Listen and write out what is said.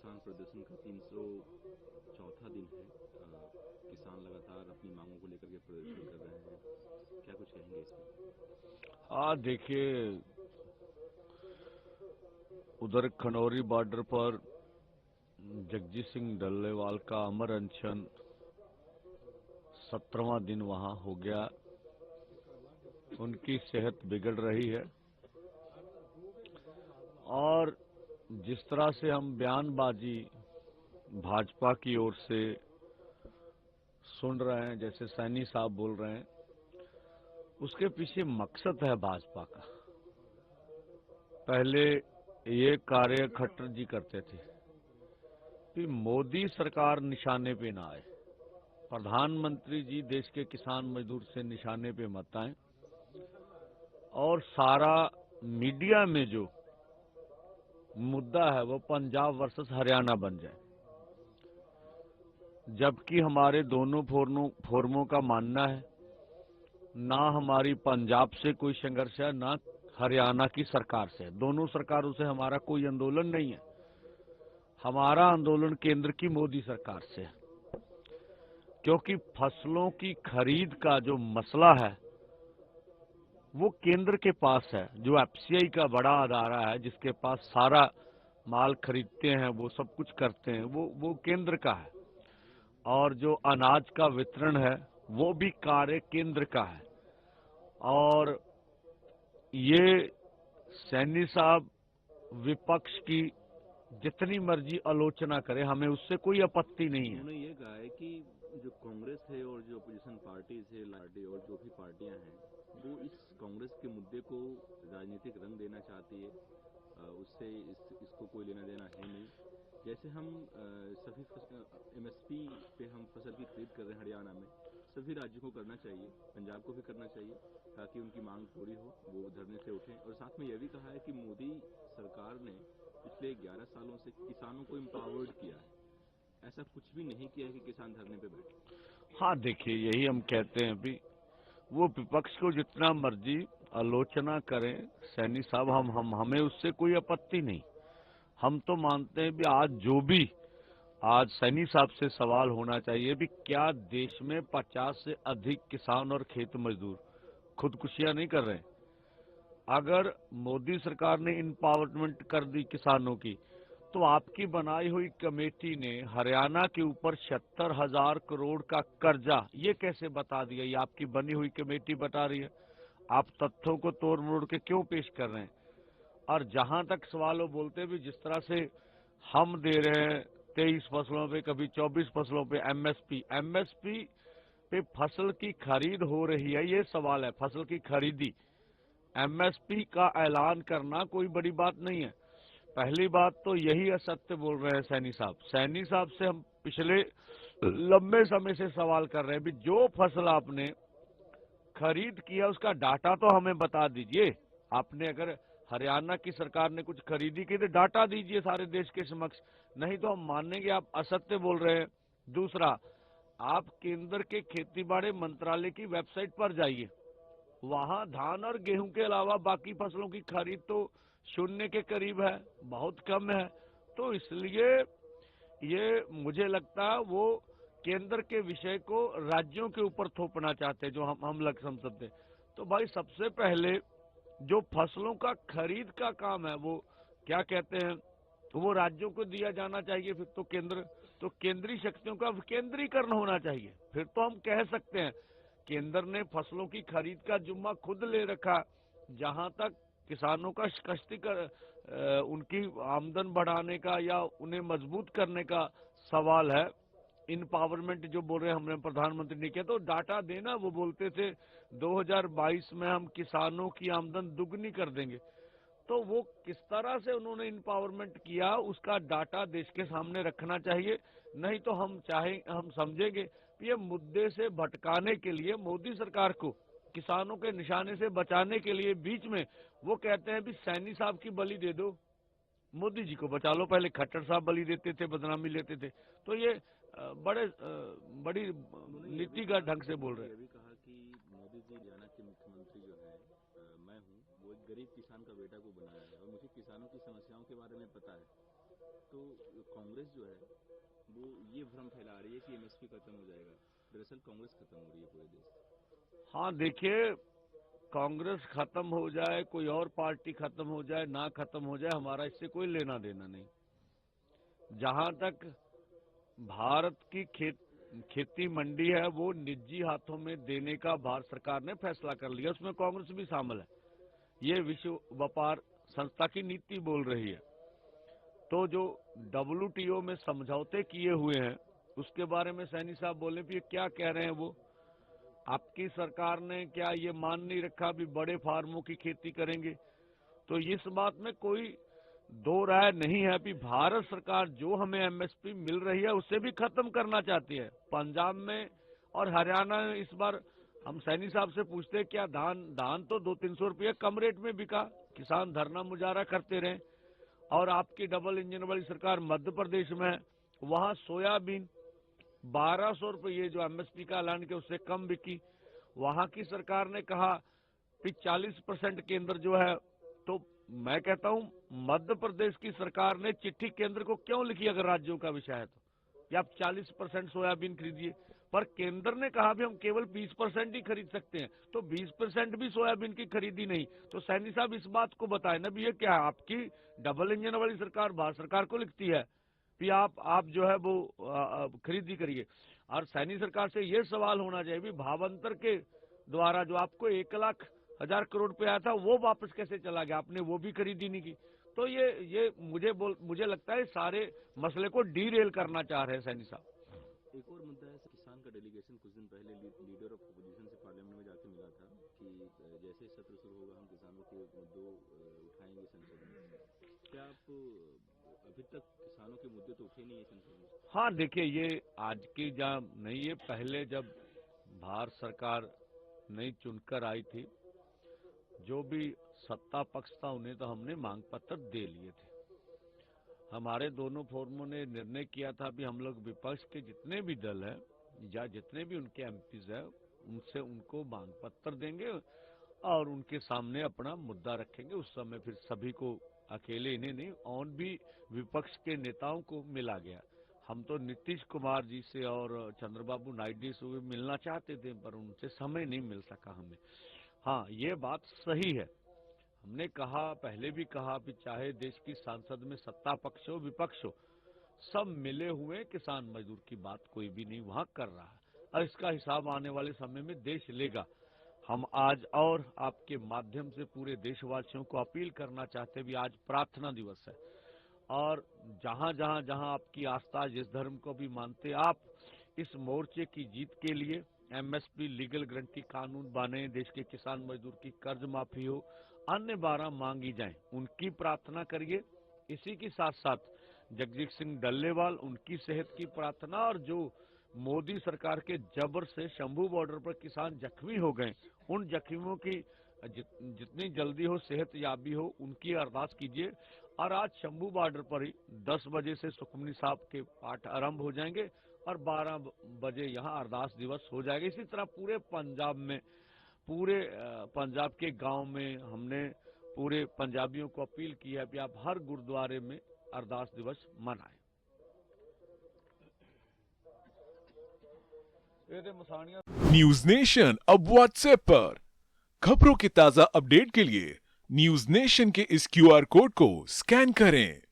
किसान प्रदर्शन का 304वां दिन है। किसान लगातार अपनी मांगों को लेकर के प्रदर्शन कर रहे हैं, क्या कुछ कहेंगे इस पर? देखिए, उधर खनौरी बॉर्डर पर जगजीत सिंह डल्लेवाल का अमर अनशन 17वां दिन वहां हो गया। उनकी सेहत बिगड़ रही है और जिस तरह से हम बयानबाजी भाजपा की ओर से सुन रहे हैं, जैसे सैनी साहब बोल रहे हैं, उसके पीछे मकसद है भाजपा का। पहले ये कार्य खट्टर जी करते थे कि मोदी सरकार निशाने पे ना आए, प्रधानमंत्री जी देश के किसान मजदूर से निशाने पे मत आए और सारा मीडिया में जो मुद्दा है वो पंजाब वर्सेस हरियाणा बन जाए। जबकि हमारे दोनों फोरमों का मानना है, ना हमारी पंजाब से कोई संघर्ष है, ना हरियाणा की सरकार से। दोनों सरकारों से हमारा कोई आंदोलन नहीं है। हमारा आंदोलन केंद्र की मोदी सरकार से है, क्योंकि फसलों की खरीद का जो मसला है वो केंद्र के पास है। जो एफसीआई का बड़ा अदारा है, जिसके पास सारा माल खरीदते हैं, वो सब कुछ करते हैं, वो केंद्र का है। और जो अनाज का वितरण है वो भी कार्य केंद्र का है। और ये सैनी साहब विपक्ष की जितनी मर्जी आलोचना करे, हमें उससे कोई आपत्ति नहीं है। उन्होंने ये कहा है कि जो कांग्रेस है और जो अपोजिशन पार्टीज है, लाडी और जो भी पार्टियां हैं, वो इस कांग्रेस के मुद्दे को राजनीतिक रंग देना चाहती है। उससे इसको कोई लेना देना है नहीं। जैसे हम सभी एमएसपी पे हम फसल की खरीद कर रहे हैं हरियाणा में, सभी राज्यों को करना चाहिए, पंजाब को भी करना चाहिए, ताकि उनकी मांग पूरी हो, वो धरने से उठें। और साथ में यह भी कहा है कि मोदी सरकार ने पिछले 11 सालों से किसानों को एम्पावर्ड किया है, ऐसा कुछ भी नहीं किया है कि किसान धरने पे बैठे। हाँ, देखिए, यही हम कहते हैं अभी, वो विपक्ष को जितना मर्जी आलोचना करें सैनी साहब, हमें उससे कोई आपत्ति नहीं। हम तो मानते हैं भी आज सैनी साहब से सवाल होना चाहिए भी क्या देश में 50 से अधिक किसान और खेत मजदूर खुदकुशियां नहीं कर रहे हैं? अगर मोदी सरकार ने इम्पावरमेंट कर दी किसानों की, तो आपकी बनाई हुई कमेटी ने हरियाणा के ऊपर 76,000 करोड़ का कर्जा ये कैसे बता दिया? ये आपकी बनी हुई कमेटी बता रही है। आप तथ्यों को तोड़ मरोड़ के क्यों पेश कर रहे हैं? और जहां तक सवाल वो बोलते भी, जिस तरह से हम दे रहे हैं 23 फसलों पे, कभी 24 फसलों पे एमएसपी पे फसल की खरीद हो रही है, ये सवाल है। फसल की खरीदी, एमएसपी का ऐलान करना कोई बड़ी बात नहीं है। पहली बात तो यही असत्य बोल रहे हैं सैनी साहब। सैनी साहब से हम पिछले लंबे समय से सवाल कर रहे हैं भी जो फसल आपने खरीद किया उसका डाटा तो हमें बता दीजिए। आपने अगर हरियाणा की सरकार ने कुछ खरीदी की तो डाटा दीजिए सारे देश के समक्ष, नहीं तो हम मानेंगे आप असत्य बोल रहे हैं। दूसरा, आप केंद्र के खेतीबाड़ी मंत्रालय की वेबसाइट पर जाइए, वहां धान और गेहूं के अलावा बाकी फसलों की खरीद तो शून्य के करीब है, बहुत कम है। तो इसलिए ये मुझे लगता है वो केंद्र के विषय को राज्यों के ऊपर थोपना चाहते हैं, जो हम लग समझते। तो भाई, सबसे पहले जो फसलों का खरीद का काम है वो क्या कहते हैं, वो राज्यों को दिया जाना चाहिए। फिर तो केंद्रीय शक्तियों का विकेंद्रीकरण होना चाहिए। फिर तो हम कह सकते हैं केंद्र ने फसलों की खरीद का जिम्मा खुद ले रखा। जहां तक किसानों का उनकी आमदन बढ़ाने का या उन्हें मजबूत करने का सवाल है, इनपावरमेंट जो बोल रहे हैं, हमने प्रधानमंत्री ने किया, तो डाटा देना। वो बोलते थे 2022 में हम किसानों की आमदन दुगनी कर देंगे। तो वो किस तरह से उन्होंने इनपावरमेंट किया, उसका डाटा देश के सामने रखना चाहिए। नहीं तो हम समझेंगे ये मुद्दे से भटकाने के लिए मोदी सरकार को किसानों के निशाने से बचाने के लिए बीच में वो कहते हैं भी सैनी साहब की बलि दे दो, मोदी जी को बचा लो। पहले खट्टर साहब बलि देते थे, बदनामी लेते थे। तो ये बड़ी नीतिगत ढंग से बोल रहे हैं। ये भी कहा कि मोदी जी हरियाणा के मुख्यमंत्री जो है मैं हूँ, वो एक गरीब किसान का बेटा को बनाया है और मुझे किसानों की समस्याओं के बारे में पता है। तो कांग्रेस जो है वो ये भ्रम फैला रही है कि एमएसपी खत्म हो जाएगा, दरअसल कांग्रेस खत्म हो रही है पूरे देश। हाँ देखिए, कांग्रेस खत्म हो जाए, कोई और पार्टी खत्म हो जाए, ना खत्म हो जाए, हमारा इससे कोई लेना देना नहीं। जहां तक भारत की खेती मंडी है वो निजी हाथों में देने का भारत सरकार ने फैसला कर लिया, उसमें कांग्रेस भी शामिल है। ये विश्व व्यापार संस्था की नीति बोल रही है। तो जो WTO में समझौते किए हुए हैं उसके बारे में सैनी साहब बोले भी क्या कह रहे हैं वो, आपकी सरकार ने क्या ये मान नहीं रखा भी बड़े फार्मों की खेती करेंगे? तो इस बात में कोई दो राय नहीं है कि भारत सरकार जो हमें एमएसपी मिल रही है उसे भी खत्म करना चाहती है। पंजाब में और हरियाणा में इस बार हम सैनी साहब से पूछते हैं क्या धान तो 200-300 रुपये कम रेट में बिका, किसान धरना मुजाहरा करते रहे। और आपकी डबल इंजन वाली सरकार मध्य प्रदेश में है, वहां सोयाबीन 1200 रुपये जो एमएसपी का ऐलान किया उससे कम बिकी। वहां की सरकार ने कहा कि 40% केंद्र जो है, तो मैं कहता हूं मध्य प्रदेश की सरकार ने चिट्ठी केंद्र को क्यों लिखी अगर राज्यों का विषय है तो, कि आप 40% सोयाबीन खरीदिए, पर केंद्र ने कहा भी हम केवल 20% ही खरीद सकते हैं, तो 20% भी सोयाबीन की खरीदी नहीं। तो सैनी साहब इस बात को बताए ना भी ये क्या आपकी डबल इंजन वाली सरकार भारत सरकार को लिखती है कि आप जो है वो खरीदी करिए। और सैनी सरकार से ये सवाल होना चाहिए भी भावांतर के द्वारा जो आपको 1,00,000 करोड़ रुपए आया था वो वापस कैसे चला गया, आपने वो भी खरीदी नहीं की। तो ये मुझे लगता है सारे मसले को डीरेल करना चाह रहे हैं सैनी साहब। एक और मुद्दा है, किसान का डेलीगेशन कुछ दिन पहले लीडर ऑफ अपोजिशन से पार्लियामेंट में जाके मिला था कि जैसे सत्र शुरू होगा हम किसानों के मुद्दों उठाएंगे संसद में। क्या आप अभी तक किसानों के मुद्दे तो उठे नहीं है संसद में? हाँ देखिए, ये आज की जब नहीं, ये पहले जब भारत सरकार नई चुनकर आई थी, जो भी सत्ता पक्ष था उन्हें तो हमने मांग पत्र दे लिए थे। हमारे दोनों फोरमों ने निर्णय किया था कि हम लोग विपक्ष के जितने भी दल हैं या जितने भी उनके एमपीज हैं उनसे उनको मांग पत्र देंगे और उनके सामने अपना मुद्दा रखेंगे। उस समय फिर सभी को, अकेले इन्हें नहीं, और भी विपक्ष के नेताओं को मिला गया। हम तो नीतीश कुमार जी से और चंद्रबाबू नायडू से मिलना चाहते थे पर उनसे समय नहीं मिल सका हमें। हाँ, ये बात सही है, हमने कहा, पहले भी कहा कि चाहे देश की संसद में सत्ता पक्ष हो विपक्ष हो, सब मिले हुए किसान मजदूर की बात कोई भी नहीं वहां कर रहा है और इसका हिसाब आने वाले समय में देश लेगा। हम आज और आपके माध्यम से पूरे देशवासियों को अपील करना चाहते हैं भी आज प्रार्थना दिवस है और जहां आपकी आस्था, जिस धर्म को भी मानते, आप इस मोर्चे की जीत के लिए एमएसपी लीगल गारंटी कानून बने, देश के किसान मजदूर की कर्ज माफी हो, अन्य 12 मांगी जाएं, उनकी प्रार्थना करिए। इसी के साथ साथ जगजीत सिंह डल्लेवाल, उनकी सेहत की प्रार्थना, और जो मोदी सरकार के जबर से शंभू बॉर्डर पर किसान जख्मी हो गए, उन जख्मियों की जितनी जल्दी हो सेहत याबी हो, उनकी अरदास कीजिए। और आज शंभू बॉर्डर पर ही 10 बजे से सुखमनी साहब के पाठ आरंभ हो जाएंगे और 12 बजे यहाँ अरदास दिवस हो जाएगा। इसी तरह पूरे पंजाब में, पूरे पंजाब के गांव में हमने पूरे पंजाबियों को अपील की है कि आप हर गुरुद्वारे में अरदास दिवस मनाएं। न्यूज नेशन अब व्हाट्सएप पर खबरों के ताजा अपडेट के लिए न्यूज नेशन के इस QR कोड को स्कैन करें।